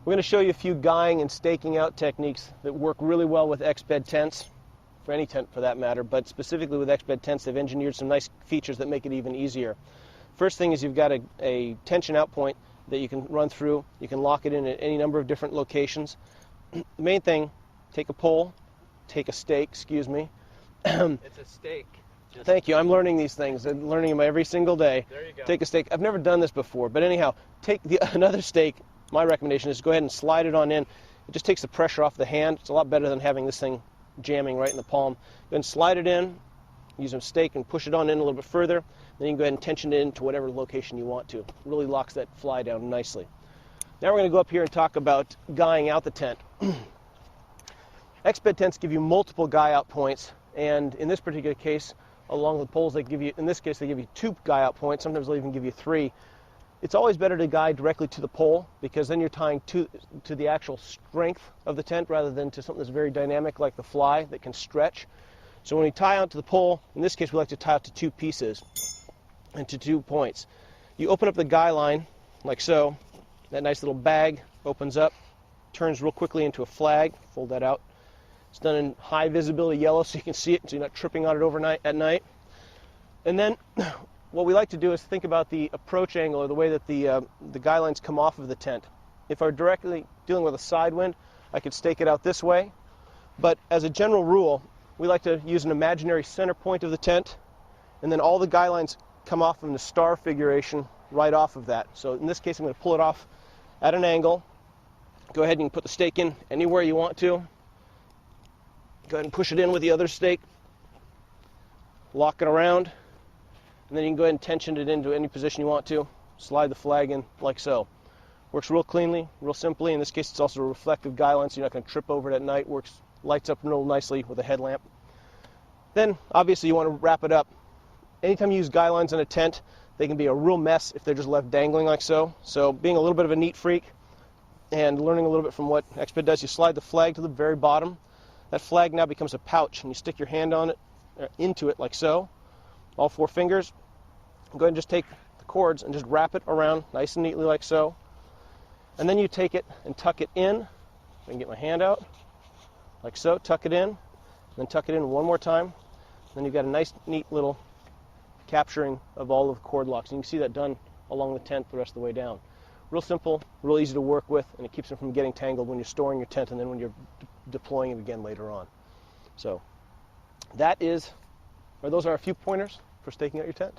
We're going to show you a few guying and staking out techniques that work really well with Exped tents, for any tent for that matter, but specifically with Exped tents, they've engineered some nice features that make it even easier. First thing is you've got a tension out point that you can run through. You can lock it in at any number of different locations. The main thing, take a pole, take a stake, excuse me. It's a stake. Thank you. I'm learning these things. I'm learning them every single day. There you go. Take a stake. I've never done this before, but anyhow, take another stake. My recommendation is go ahead and slide it on in. It just takes the pressure off the hand. It's a lot better than having this thing jamming right in the palm. Then slide it in, use a stake and push it on in a little bit further. Then you can go ahead and tension it into whatever location you want to. It really locks that fly down nicely. Now we're going to go up here and talk about guying out the tent. Exped tents give you multiple guy out points, and in this particular case, along with poles, they give you, in this case, they give you 2 guy out points. Sometimes they'll even give you 3. It's always better to guy directly to the pole, because then you're tying to the actual strength of the tent rather than to something that's very dynamic like the fly that can stretch. So when we tie out to the pole, in this case we like to tie out to 2 pieces and to 2 points. You open up the guy line like so. That nice little bag opens up, turns real quickly into a flag. Fold that out. It's done in high visibility yellow so you can see it, so you're not tripping on it overnight at night. And then what we like to do is think about the approach angle, or the way that the guy lines come off of the tent. If I were directly dealing with a side wind, I could stake it out this way. But as a general rule, we like to use an imaginary center point of the tent, and then all the guy lines come off in the star figuration right off of that. So in this case, I'm going to pull it off at an angle. Go ahead and put the stake in anywhere you want to. Go ahead and push it in with the other stake. Lock it around. And then you can go ahead and tension it into any position you want to. Slide the flag in like so. Works real cleanly, real simply. In this case, it's also a reflective guy line, so you're not going to trip over it at night. Lights up real nicely with a headlamp. Then, obviously, you want to wrap it up. Anytime you use guy lines in a tent, they can be a real mess if they're just left dangling like so. So being a little bit of a neat freak and learning a little bit from what Exped does, you slide the flag to the very bottom. That flag now becomes a pouch, and you stick your hand on it, into it like so. All 4 fingers. Go ahead and just take the cords and just wrap it around nice and neatly like so. And then you take it and tuck it in. If I can get my hand out, like so. Tuck it in, and then tuck it in one more time. Then you've got a nice, neat little capturing of all of the cord locks. And you can see that done along the tent the rest of the way down. Real simple, real easy to work with, and it keeps them from getting tangled when you're storing your tent and then when you're deploying it again later on. So those are a few pointers for staking out your tent.